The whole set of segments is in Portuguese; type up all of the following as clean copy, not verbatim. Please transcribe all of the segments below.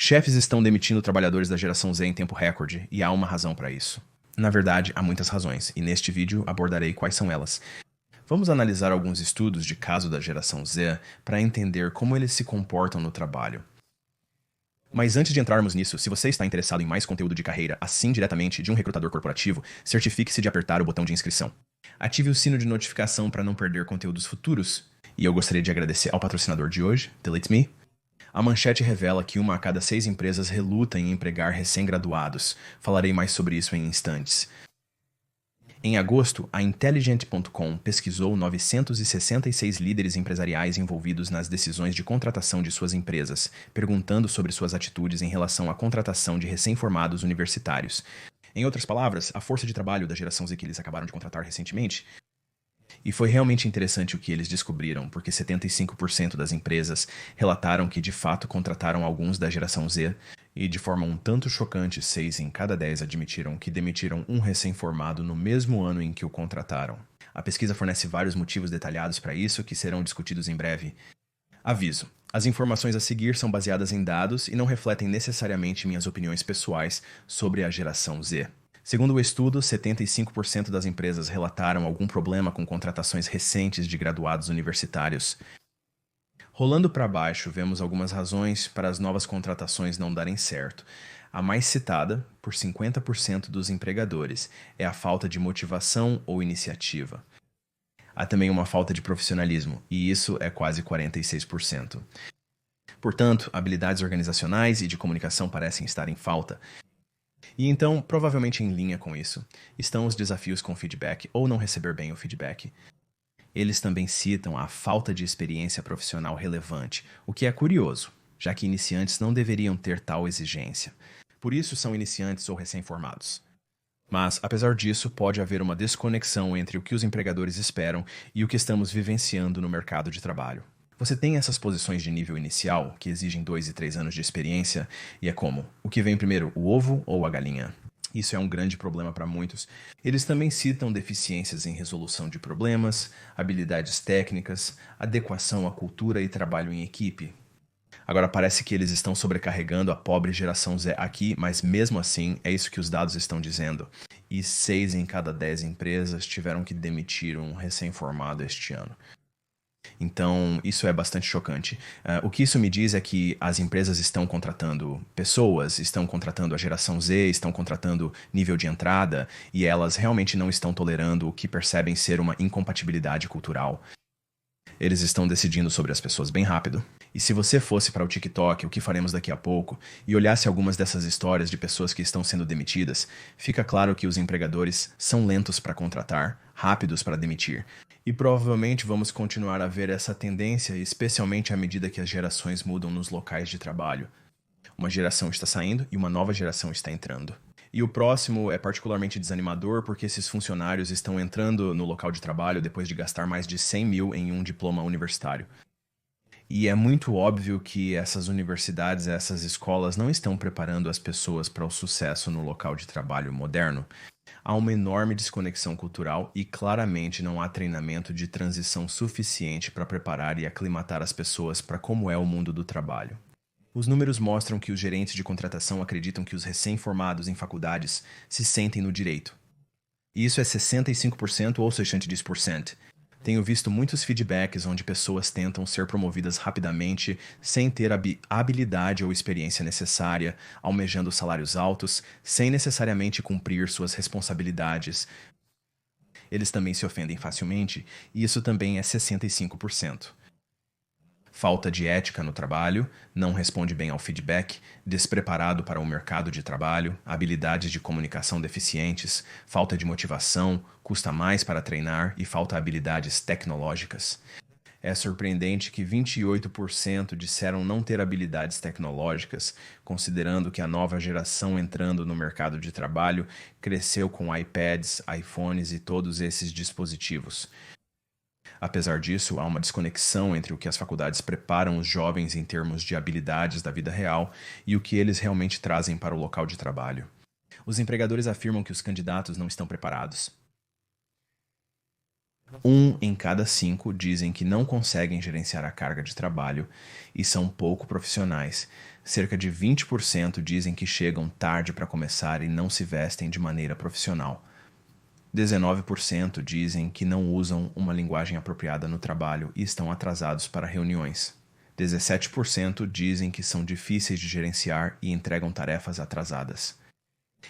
Chefes estão demitindo trabalhadores da geração Z em tempo recorde, e há uma razão para isso. Na verdade, há muitas razões, e neste vídeo abordarei quais são elas. Vamos analisar alguns estudos de caso da geração Z para entender como eles se comportam no trabalho. Mas antes de entrarmos nisso, se você está interessado em mais conteúdo de carreira, assim diretamente de um recrutador corporativo, certifique-se de apertar o botão de inscrição. Ative o sino de notificação para não perder conteúdos futuros. E eu gostaria de agradecer ao patrocinador de hoje, Delete Me. A manchete revela que 1 a cada 6 empresas reluta em empregar recém-graduados. Falarei mais sobre isso em instantes. Em agosto, a Intelligent.com pesquisou 966 líderes empresariais envolvidos nas decisões de contratação de suas empresas, perguntando sobre suas atitudes em relação à contratação de recém-formados universitários. Em outras palavras, a força de trabalho da geração Z que eles acabaram de contratar recentemente. E foi realmente interessante o que eles descobriram, porque 75% das empresas relataram que de fato contrataram alguns da geração Z, e de forma um tanto chocante, 6 em cada 10 admitiram que demitiram um recém-formado no mesmo ano em que o contrataram. A pesquisa fornece vários motivos detalhados para isso que serão discutidos em breve. Aviso: as informações a seguir são baseadas em dados e não refletem necessariamente minhas opiniões pessoais sobre a geração Z. Segundo o estudo, 75% das empresas relataram algum problema com contratações recentes de graduados universitários. Rolando para baixo, vemos algumas razões para as novas contratações não darem certo. A mais citada, por 50% dos empregadores, é a falta de motivação ou iniciativa. Há também uma falta de profissionalismo, e isso é quase 46%. Portanto, habilidades organizacionais e de comunicação parecem estar em falta. E então, provavelmente em linha com isso, estão os desafios com feedback ou não receber bem o feedback. Eles também citam a falta de experiência profissional relevante, o que é curioso, já que iniciantes não deveriam ter tal exigência. Por isso são iniciantes ou recém-formados. Mas, apesar disso, pode haver uma desconexão entre o que os empregadores esperam e o que estamos vivenciando no mercado de trabalho. Você tem essas posições de nível inicial, que exigem 2 e 3 anos de experiência, e é como: o que vem primeiro, o ovo ou a galinha? Isso é um grande problema para muitos. Eles também citam deficiências em resolução de problemas, habilidades técnicas, adequação à cultura e trabalho em equipe. Agora parece que eles estão sobrecarregando a pobre geração Z aqui, mas mesmo assim é isso que os dados estão dizendo. E 6 em cada 10 empresas tiveram que demitir um recém-formado este ano. Então, isso é bastante chocante. O que isso me diz é que as empresas estão contratando pessoas, estão contratando a geração Z, estão contratando nível de entrada, e elas realmente não estão tolerando o que percebem ser uma incompatibilidade cultural. Eles estão decidindo sobre as pessoas bem rápido. E se você fosse para o TikTok, o que faremos daqui a pouco, e olhasse algumas dessas histórias de pessoas que estão sendo demitidas, fica claro que os empregadores são lentos para contratar, rápidos para demitir. E provavelmente vamos continuar a ver essa tendência, especialmente à medida que as gerações mudam nos locais de trabalho. Uma geração está saindo e uma nova geração está entrando. E o próximo é particularmente desanimador porque esses funcionários estão entrando no local de trabalho depois de gastar mais de 100 mil em um diploma universitário. E é muito óbvio que essas universidades, essas escolas não estão preparando as pessoas para o sucesso no local de trabalho moderno. Há uma enorme desconexão cultural e claramente não há treinamento de transição suficiente para preparar e aclimatar as pessoas para como é o mundo do trabalho. Os números mostram que os gerentes de contratação acreditam que os recém-formados em faculdades se sentem no direito. E isso é 65% ou 60%. Tenho visto muitos feedbacks onde pessoas tentam ser promovidas rapidamente, sem ter a habilidade ou experiência necessária, almejando salários altos, sem necessariamente cumprir suas responsabilidades. Eles também se ofendem facilmente, e isso também é 65%. Falta de ética no trabalho, não responde bem ao feedback, despreparado para o mercado de trabalho, habilidades de comunicação deficientes, falta de motivação, custa mais para treinar e falta habilidades tecnológicas. É surpreendente que 28% disseram não ter habilidades tecnológicas, considerando que a nova geração entrando no mercado de trabalho cresceu com iPads, iPhones e todos esses dispositivos. Apesar disso, há uma desconexão entre o que as faculdades preparam os jovens em termos de habilidades da vida real e o que eles realmente trazem para o local de trabalho. Os empregadores afirmam que os candidatos não estão preparados. 1 em cada 5 dizem que não conseguem gerenciar a carga de trabalho e são pouco profissionais, Cerca de 20% dizem que chegam tarde para começar e não se vestem de maneira profissional. 19% dizem que não usam uma linguagem apropriada no trabalho e estão atrasados para reuniões. 17% dizem que são difíceis de gerenciar e entregam tarefas atrasadas.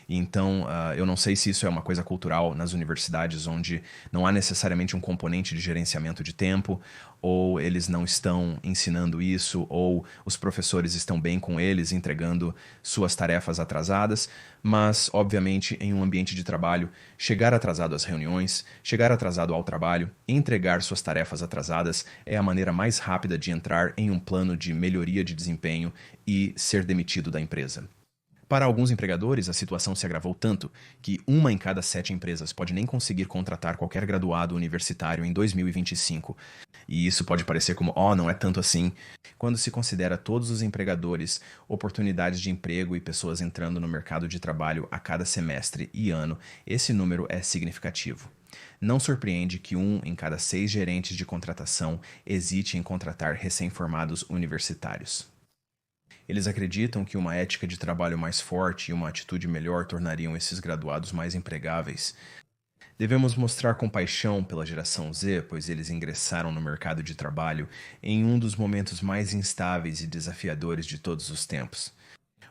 Então, eu não sei se isso é uma coisa cultural nas universidades, onde não há necessariamente um componente de gerenciamento de tempo, ou eles não estão ensinando isso, ou os professores estão bem com eles entregando suas tarefas atrasadas, mas, obviamente, em um ambiente de trabalho, chegar atrasado às reuniões, chegar atrasado ao trabalho, entregar suas tarefas atrasadas é a maneira mais rápida de entrar em um plano de melhoria de desempenho e ser demitido da empresa. Para alguns empregadores, a situação se agravou tanto que 1 em cada 7 empresas pode nem conseguir contratar qualquer graduado universitário em 2025. E isso pode parecer como, não é tanto assim. Quando se considera todos os empregadores, oportunidades de emprego e pessoas entrando no mercado de trabalho a cada semestre e ano, esse número é significativo. Não surpreende que 1 em cada 6 gerentes de contratação hesite em contratar recém-formados universitários. Eles acreditam que uma ética de trabalho mais forte e uma atitude melhor tornariam esses graduados mais empregáveis. Devemos mostrar compaixão pela geração Z, pois eles ingressaram no mercado de trabalho em um dos momentos mais instáveis e desafiadores de todos os tempos.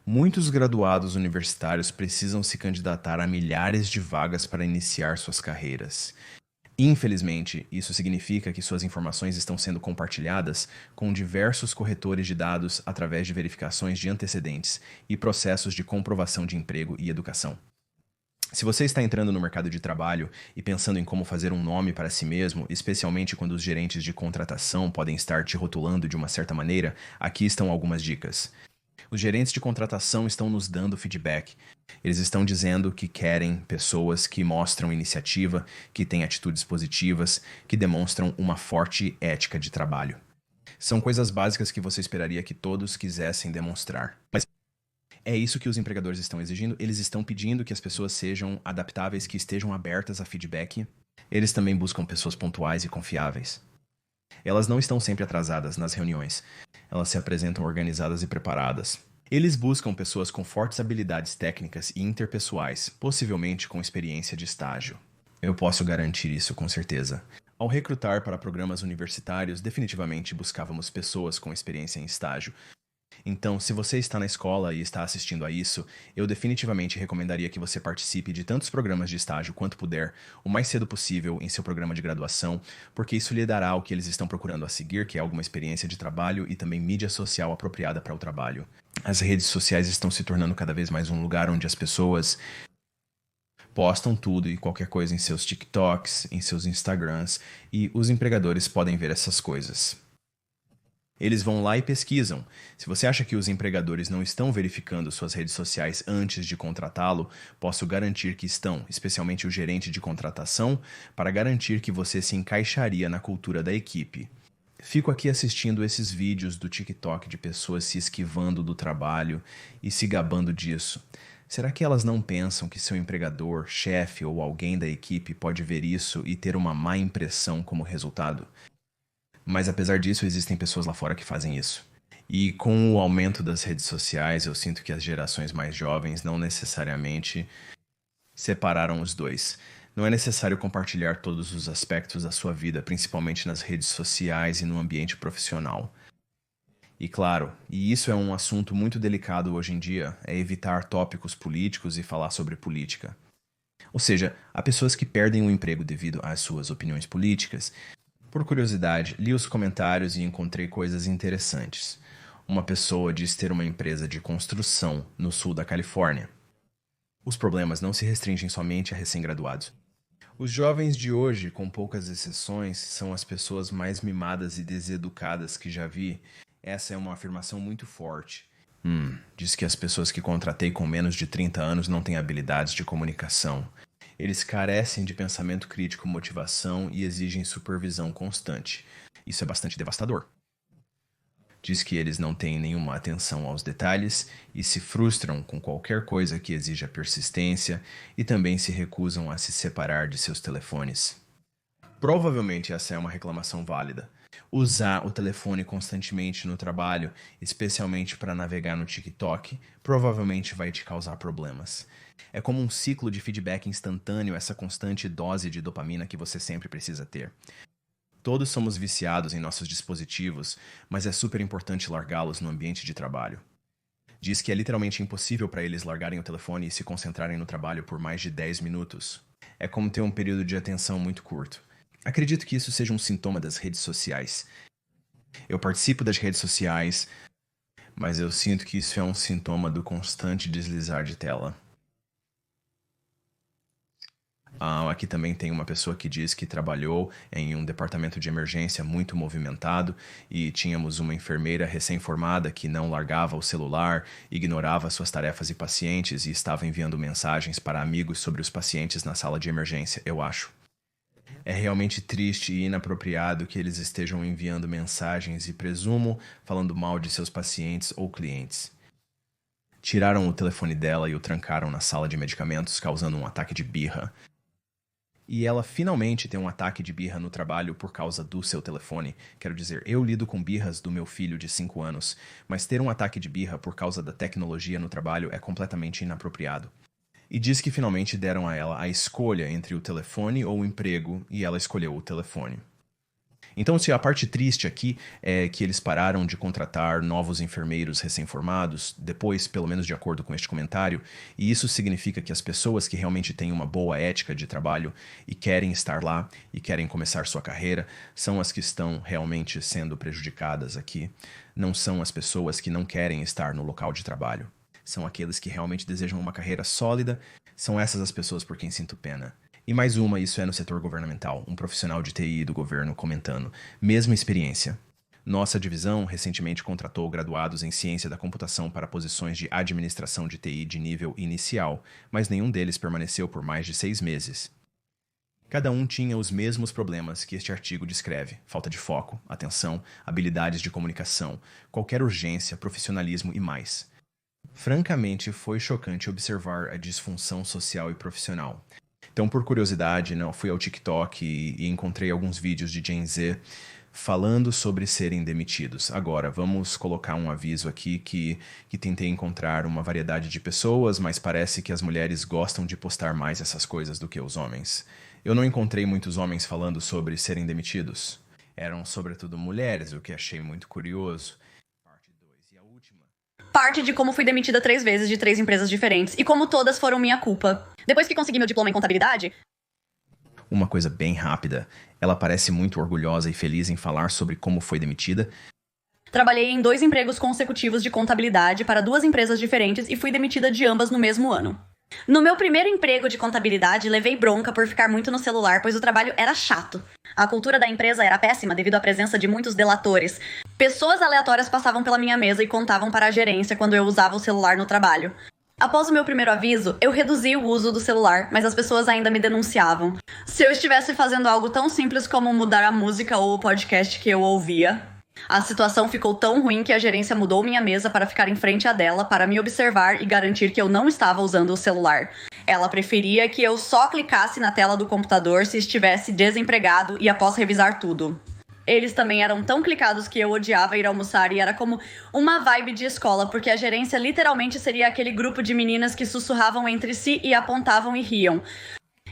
Muitos graduados universitários precisam se candidatar a milhares de vagas para iniciar suas carreiras. Infelizmente, isso significa que suas informações estão sendo compartilhadas com diversos corretores de dados através de verificações de antecedentes e processos de comprovação de emprego e educação. Se você está entrando no mercado de trabalho e pensando em como fazer um nome para si mesmo, especialmente quando os gerentes de contratação podem estar te rotulando de uma certa maneira, aqui estão algumas dicas. Os gerentes de contratação estão nos dando feedback. Eles estão dizendo que querem pessoas que mostram iniciativa, que têm atitudes positivas, que demonstram uma forte ética de trabalho. São coisas básicas que você esperaria que todos quisessem demonstrar. Mas é isso que os empregadores estão exigindo. Eles estão pedindo que as pessoas sejam adaptáveis, que estejam abertas a feedback. Eles também buscam pessoas pontuais e confiáveis. Elas não estão sempre atrasadas nas reuniões. Elas se apresentam organizadas e preparadas. Eles buscam pessoas com fortes habilidades técnicas e interpessoais, possivelmente com experiência de estágio. Eu posso garantir isso com certeza. Ao recrutar para programas universitários, definitivamente buscávamos pessoas com experiência em estágio. Então, se você está na escola e está assistindo a isso, eu definitivamente recomendaria que você participe de tantos programas de estágio quanto puder, o mais cedo possível em seu programa de graduação, porque isso lhe dará o que eles estão procurando a seguir, que é alguma experiência de trabalho e também mídia social apropriada para o trabalho. As redes sociais estão se tornando cada vez mais um lugar onde as pessoas postam tudo e qualquer coisa em seus TikToks, em seus Instagrams, e os empregadores podem ver essas coisas. Eles vão lá e pesquisam. Se você acha que os empregadores não estão verificando suas redes sociais antes de contratá-lo, posso garantir que estão, especialmente o gerente de contratação, para garantir que você se encaixaria na cultura da equipe. Fico aqui assistindo esses vídeos do TikTok de pessoas se esquivando do trabalho e se gabando disso. Será que elas não pensam que seu empregador, chefe ou alguém da equipe pode ver isso e ter uma má impressão como resultado? Mas apesar disso, existem pessoas lá fora que fazem isso. E com o aumento das redes sociais, eu sinto que as gerações mais jovens não necessariamente separaram os dois. Não é necessário compartilhar todos os aspectos da sua vida, principalmente nas redes sociais e no ambiente profissional. E claro, e isso é um assunto muito delicado hoje em dia, é evitar tópicos políticos e falar sobre política. Ou seja, há pessoas que perdem o emprego devido às suas opiniões políticas. Por curiosidade, li os comentários e encontrei coisas interessantes. Uma pessoa diz ter uma empresa de construção no sul da Califórnia. Os problemas não se restringem somente a recém-graduados. Os jovens de hoje, com poucas exceções, são as pessoas mais mimadas e deseducadas que já vi. Essa é uma afirmação muito forte. Diz que as pessoas que contratei com menos de 30 anos não têm habilidades de comunicação. Eles carecem de pensamento crítico, motivação e exigem supervisão constante. Isso é bastante devastador. Diz que eles não têm nenhuma atenção aos detalhes e se frustram com qualquer coisa que exija persistência e também se recusam a se separar de seus telefones. Provavelmente essa é uma reclamação válida. Usar o telefone constantemente no trabalho, especialmente para navegar no TikTok, provavelmente vai te causar problemas. É como um ciclo de feedback instantâneo, essa constante dose de dopamina que você sempre precisa ter. Todos somos viciados em nossos dispositivos, mas é super importante largá-los no ambiente de trabalho. Diz que é literalmente impossível para eles largarem o telefone e se concentrarem no trabalho por mais de 10 minutos. É como ter um período de atenção muito curto. Acredito que isso seja um sintoma das redes sociais. Eu participo das redes sociais, mas eu sinto que isso é um sintoma do constante deslizar de tela. Aqui também tem uma pessoa que diz que trabalhou em um departamento de emergência muito movimentado e tínhamos uma enfermeira recém-formada que não largava o celular, ignorava suas tarefas e pacientes e estava enviando mensagens para amigos sobre os pacientes na sala de emergência, eu acho. É realmente triste e inapropriado que eles estejam enviando mensagens e, presumo, falando mal de seus pacientes ou clientes. Tiraram o telefone dela e o trancaram na sala de medicamentos, causando um ataque de birra. E ela finalmente tem um ataque de birra no trabalho por causa do seu telefone. Quero dizer, eu lido com birras do meu filho de 5 anos, mas ter um ataque de birra por causa da tecnologia no trabalho é completamente inapropriado. E diz que finalmente deram a ela a escolha entre o telefone ou o emprego, e ela escolheu o telefone. Então, se a parte triste aqui é que eles pararam de contratar novos enfermeiros recém-formados, depois, pelo menos de acordo com este comentário, e isso significa que as pessoas que realmente têm uma boa ética de trabalho e querem estar lá e querem começar sua carreira, são as que estão realmente sendo prejudicadas aqui. Não são as pessoas que não querem estar no local de trabalho. São aqueles que realmente desejam uma carreira sólida, são essas as pessoas por quem sinto pena. E mais uma, isso é no setor governamental, um profissional de TI do governo comentando. Mesma experiência. Nossa divisão recentemente contratou graduados em ciência da computação para posições de administração de TI de nível inicial, mas nenhum deles permaneceu por mais de 6 meses. Cada um tinha os mesmos problemas que este artigo descreve: falta de foco, atenção, habilidades de comunicação, qualquer urgência, profissionalismo e mais. Francamente, foi chocante observar a disfunção social e profissional. Então, por curiosidade, fui ao TikTok e encontrei alguns vídeos de Gen Z falando sobre serem demitidos. Agora, vamos colocar um aviso aqui que tentei encontrar uma variedade de pessoas, mas parece que as mulheres gostam de postar mais essas coisas do que os homens. Eu não encontrei muitos homens falando sobre serem demitidos. Eram sobretudo mulheres, o que achei muito curioso. Parte 2 e a última. Parte de como fui demitida 3 vezes de 3 empresas diferentes e como todas foram minha culpa. Depois que consegui meu diploma em contabilidade... Uma coisa bem rápida. Ela parece muito orgulhosa e feliz em falar sobre como foi demitida. Trabalhei em 2 empregos consecutivos de contabilidade para 2 empresas diferentes e fui demitida de ambas no mesmo ano. No meu primeiro emprego de contabilidade, levei bronca por ficar muito no celular, pois o trabalho era chato. A cultura da empresa era péssima devido à presença de muitos delatores. Pessoas aleatórias passavam pela minha mesa e contavam para a gerência quando eu usava o celular no trabalho. Após o meu primeiro aviso, eu reduzi o uso do celular, mas as pessoas ainda me denunciavam. Se eu estivesse fazendo algo tão simples como mudar a música ou o podcast que eu ouvia, a situação ficou tão ruim que a gerência mudou minha mesa para ficar em frente à dela para me observar e garantir que eu não estava usando o celular. Ela preferia que eu só clicasse na tela do computador se estivesse desempregado e após revisar tudo. Eles também eram tão clicados que eu odiava ir almoçar e era como uma vibe de escola, porque a gerência literalmente seria aquele grupo de meninas que sussurravam entre si e apontavam e riam.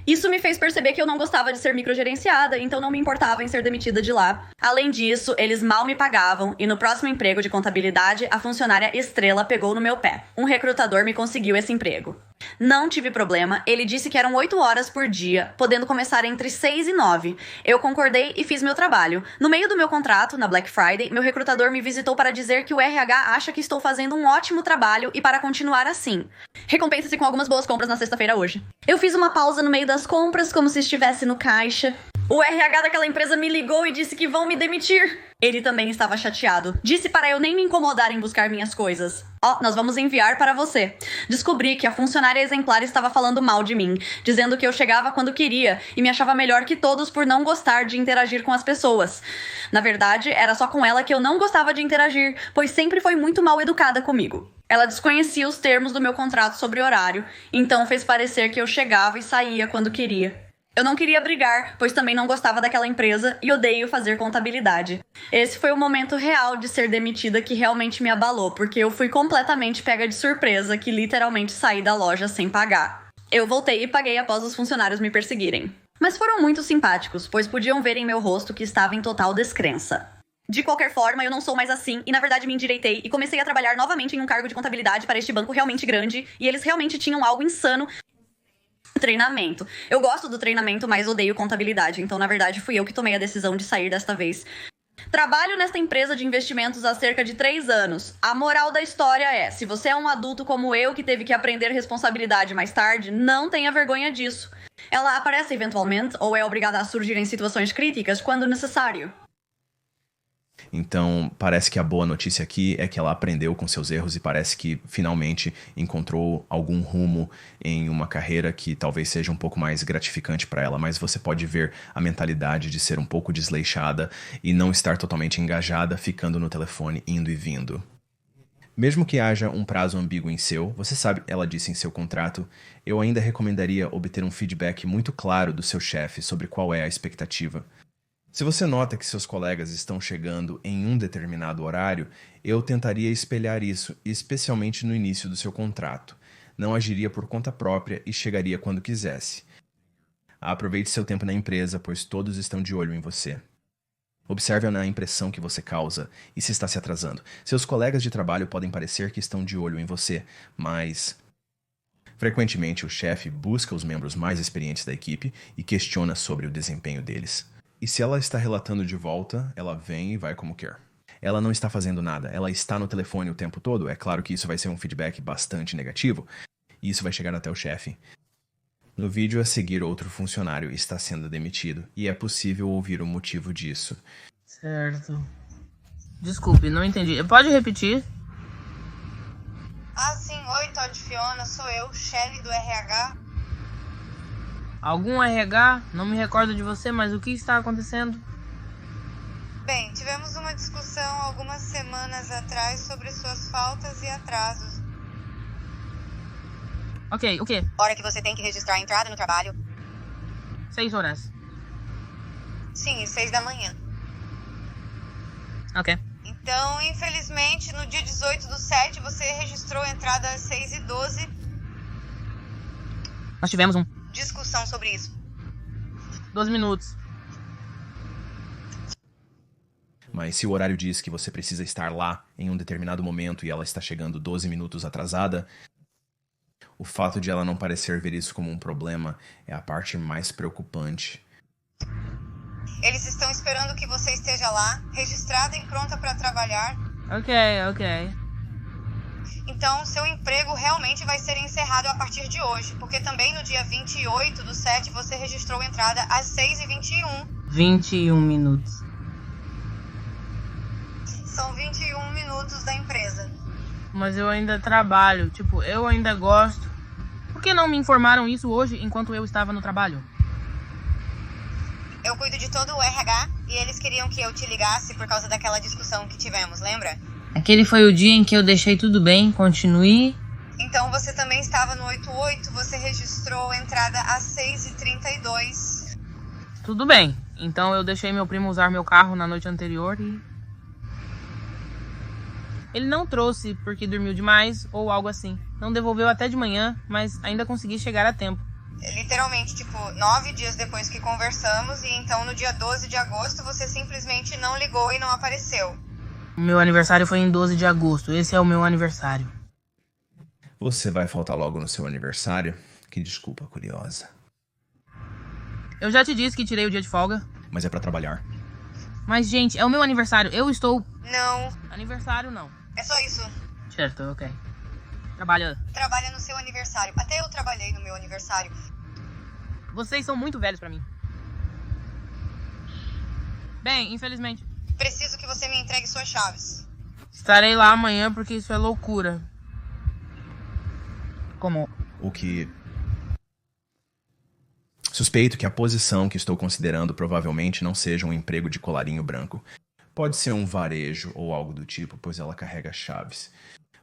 Isso me fez perceber que eu não gostava de ser microgerenciada, então não me importava em ser demitida de lá. Além disso, eles mal me pagavam e no próximo emprego de contabilidade, a funcionária estrela pegou no meu pé. Um recrutador me conseguiu esse emprego. Não tive problema, ele disse que eram 8 horas por dia, podendo começar entre 6 e 9. Eu concordei e fiz meu trabalho. No meio do meu contrato, na Black Friday, meu recrutador me visitou para dizer que o RH acha que estou fazendo um ótimo trabalho e para continuar assim. Recompensa-se com algumas boas compras na sexta-feira hoje. Eu fiz uma pausa no meio das compras, como se estivesse no caixa. O RH daquela empresa me ligou e disse que vão me demitir. Ele também estava chateado. Disse para eu nem me incomodar em buscar minhas coisas. Nós vamos enviar para você. Descobri que a funcionária exemplar estava falando mal de mim, dizendo que eu chegava quando queria e me achava melhor que todos por não gostar de interagir com as pessoas. Na verdade, era só com ela que eu não gostava de interagir, pois sempre foi muito mal educada comigo. Ela desconhecia os termos do meu contrato sobre horário, então fez parecer que eu chegava e saía quando queria. Eu não queria brigar, pois também não gostava daquela empresa e odeio fazer contabilidade. Esse foi o momento real de ser demitida que realmente me abalou, porque eu fui completamente pega de surpresa que literalmente saí da loja sem pagar. Eu voltei e paguei após os funcionários me perseguirem. Mas foram muito simpáticos, pois podiam ver em meu rosto que estava em total descrença. De qualquer forma, eu não sou mais assim e na verdade me endireitei e comecei a trabalhar novamente em um cargo de contabilidade para este banco realmente grande e eles realmente tinham algo insano. Treinamento. Eu gosto do treinamento, mas odeio contabilidade, então na verdade fui eu que tomei a decisão de sair desta vez. Trabalho nesta empresa de investimentos há cerca de 3 anos. A moral da história é, se você é um adulto como eu que teve que aprender responsabilidade mais tarde, não tenha vergonha disso. Ela aparece eventualmente ou é obrigada a surgir em situações críticas quando necessário. Então, parece que a boa notícia aqui é que ela aprendeu com seus erros e parece que finalmente encontrou algum rumo em uma carreira que talvez seja um pouco mais gratificante para ela, mas você pode ver a mentalidade de ser um pouco desleixada e não estar totalmente engajada, ficando no telefone, indo e vindo. Mesmo que haja um prazo ambíguo em seu, você sabe, ela disse em seu contrato, eu ainda recomendaria obter um feedback muito claro do seu chefe sobre qual é a expectativa. Se você nota que seus colegas estão chegando em um determinado horário, eu tentaria espelhar isso, especialmente no início do seu contrato. Não agiria por conta própria e chegaria quando quisesse. Aproveite seu tempo na empresa, pois todos estão de olho em você. Observe na impressão que você causa e se está se atrasando. Seus colegas de trabalho podem parecer que estão de olho em você, mas frequentemente o chefe busca os membros mais experientes da equipe e questiona sobre o desempenho deles. E se ela está relatando de volta, ela vem e vai como quer. Ela não está fazendo nada, ela está no telefone o tempo todo. É claro que isso vai ser um feedback bastante negativo, e isso vai chegar até o chefe. No vídeo a seguir, outro funcionário está sendo demitido, e é possível ouvir o motivo disso. Certo. Desculpe, não entendi. Pode repetir? Ah, sim. Oi, Todd Fiona, sou eu, Shelly do RH. Algum RH? Não me recordo de você, mas o que está acontecendo? Bem, tivemos uma discussão algumas semanas atrás sobre suas faltas e atrasos. Ok, o quê? Hora que você tem que registrar a entrada no trabalho. 6 horas. Sim, 6 da manhã. Ok. Então, infelizmente, no dia 18/7, você registrou a entrada às 6h12. Nós tivemos Discussão sobre isso. 12 minutos. Mas se o horário diz que você precisa estar lá em um determinado momento e ela está chegando 12 minutos atrasada, o fato de ela não parecer ver isso como um problema é a parte mais preocupante. Eles estão esperando que você esteja lá, registrada e pronta para trabalhar. Ok. Então, seu emprego realmente vai ser encerrado a partir de hoje, porque também no dia 28/7 você registrou a entrada às 6h21. 21 minutos. São 21 minutos da empresa. Mas eu ainda trabalho, eu ainda gosto. Por que não me informaram isso hoje enquanto eu estava no trabalho? Eu cuido de todo o RH e eles queriam que eu te ligasse por causa daquela discussão que tivemos, lembra? Aquele foi o dia em que eu deixei tudo bem, continue. Então você também estava no 88, você registrou a entrada às 6h32. Tudo bem, então eu deixei meu primo usar meu carro na noite anterior e... Ele não trouxe porque dormiu demais ou algo assim. Não devolveu até de manhã, mas ainda consegui chegar a tempo. Literalmente, 9 dias depois que conversamos, e então no dia 12 de agosto você simplesmente não ligou e não apareceu. O meu aniversário foi em 12 de agosto, esse é o meu aniversário. Você vai faltar logo no seu aniversário? Que desculpa curiosa. Eu já te disse que tirei o dia de folga. Mas é pra trabalhar. Mas, gente, é o meu aniversário, eu estou... Não. Aniversário não. É só isso. Certo, ok. Trabalha no seu aniversário. Até eu trabalhei no meu aniversário. Vocês são muito velhos pra mim. Bem, infelizmente. Preciso que você me entregue suas chaves. Estarei lá amanhã porque isso é loucura. Como? O que... Suspeito que a posição que estou considerando provavelmente não seja um emprego de colarinho branco. Pode ser um varejo ou algo do tipo, pois ela carrega chaves.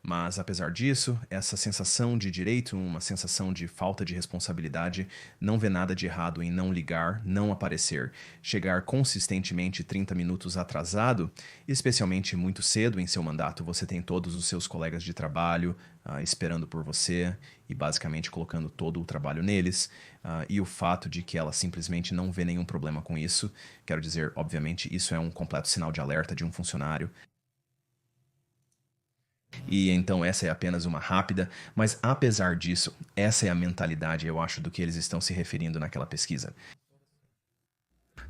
Mas, apesar disso, essa sensação de direito, uma sensação de falta de responsabilidade, não vê nada de errado em não ligar, não aparecer, chegar consistentemente 30 minutos atrasado, especialmente muito cedo em seu mandato. Você tem todos os seus colegas de trabalho esperando por você e basicamente colocando todo o trabalho neles. E o fato de que ela simplesmente não vê nenhum problema com isso, quero dizer, obviamente, isso é um completo sinal de alerta de um funcionário. E então essa é apenas uma rápida, mas apesar disso, essa é a mentalidade, eu acho, do que eles estão se referindo naquela pesquisa.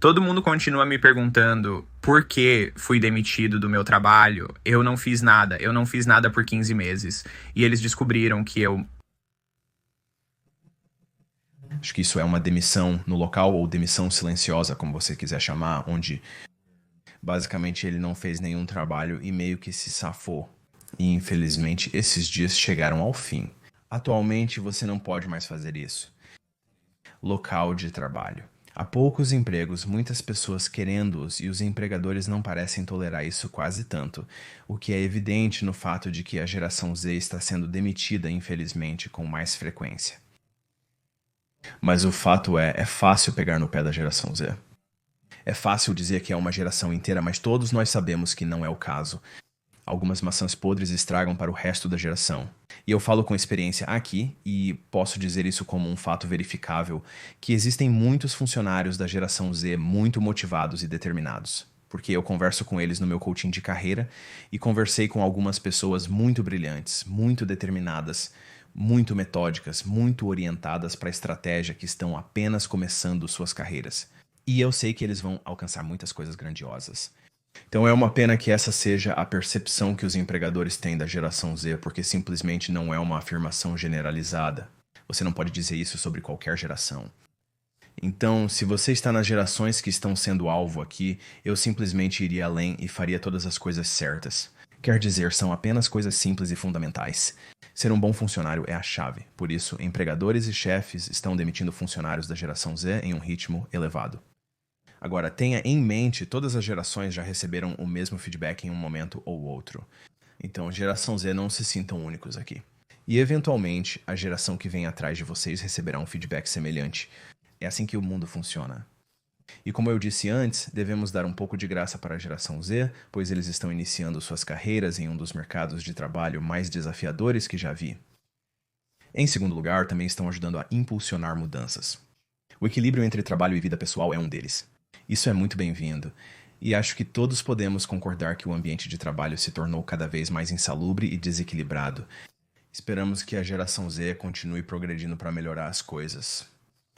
Todo mundo continua me perguntando por que fui demitido do meu trabalho. Eu não fiz nada por 15 meses. E eles descobriram que eu... Acho que isso é uma demissão no local, ou demissão silenciosa, como você quiser chamar, onde basicamente ele não fez nenhum trabalho e meio que se safou. E infelizmente esses dias chegaram ao fim. Atualmente você não pode mais fazer isso. Local de trabalho. Há poucos empregos, muitas pessoas querendo-os e os empregadores não parecem tolerar isso quase tanto, o que é evidente no fato de que a geração Z está sendo demitida, infelizmente, com mais frequência. Mas o fato é fácil pegar no pé da geração Z. É fácil dizer que é uma geração inteira, mas todos nós sabemos que não é o caso. Algumas maçãs podres estragam para o resto da geração. E eu falo com experiência aqui, e posso dizer isso como um fato verificável, que existem muitos funcionários da geração Z muito motivados e determinados. Porque eu converso com eles no meu coaching de carreira e conversei com algumas pessoas muito brilhantes, muito determinadas, muito metódicas, muito orientadas para a estratégia que estão apenas começando suas carreiras. E eu sei que eles vão alcançar muitas coisas grandiosas. Então é uma pena que essa seja a percepção que os empregadores têm da geração Z, porque simplesmente não é uma afirmação generalizada. Você não pode dizer isso sobre qualquer geração. Então, se você está nas gerações que estão sendo alvo aqui, eu simplesmente iria além e faria todas as coisas certas. Quer dizer, são apenas coisas simples e fundamentais. Ser um bom funcionário é a chave. Por isso, empregadores e chefes estão demitindo funcionários da geração Z em um ritmo elevado. Agora, tenha em mente, todas as gerações já receberam o mesmo feedback em um momento ou outro. Então, geração Z, não se sintam únicos aqui. E, eventualmente, a geração que vem atrás de vocês receberá um feedback semelhante. É assim que o mundo funciona. E como eu disse antes, devemos dar um pouco de graça para a geração Z, pois eles estão iniciando suas carreiras em um dos mercados de trabalho mais desafiadores que já vi. Em segundo lugar, também estão ajudando a impulsionar mudanças. O equilíbrio entre trabalho e vida pessoal é um deles. Isso é muito bem-vindo, e acho que todos podemos concordar que o ambiente de trabalho se tornou cada vez mais insalubre e desequilibrado. Esperamos que a geração Z continue progredindo para melhorar as coisas.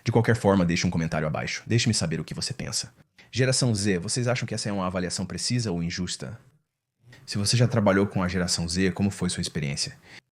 De qualquer forma, deixe um comentário abaixo. Deixe-me saber o que você pensa. Geração Z, vocês acham que essa é uma avaliação precisa ou injusta? Se você já trabalhou com a geração Z, como foi sua experiência?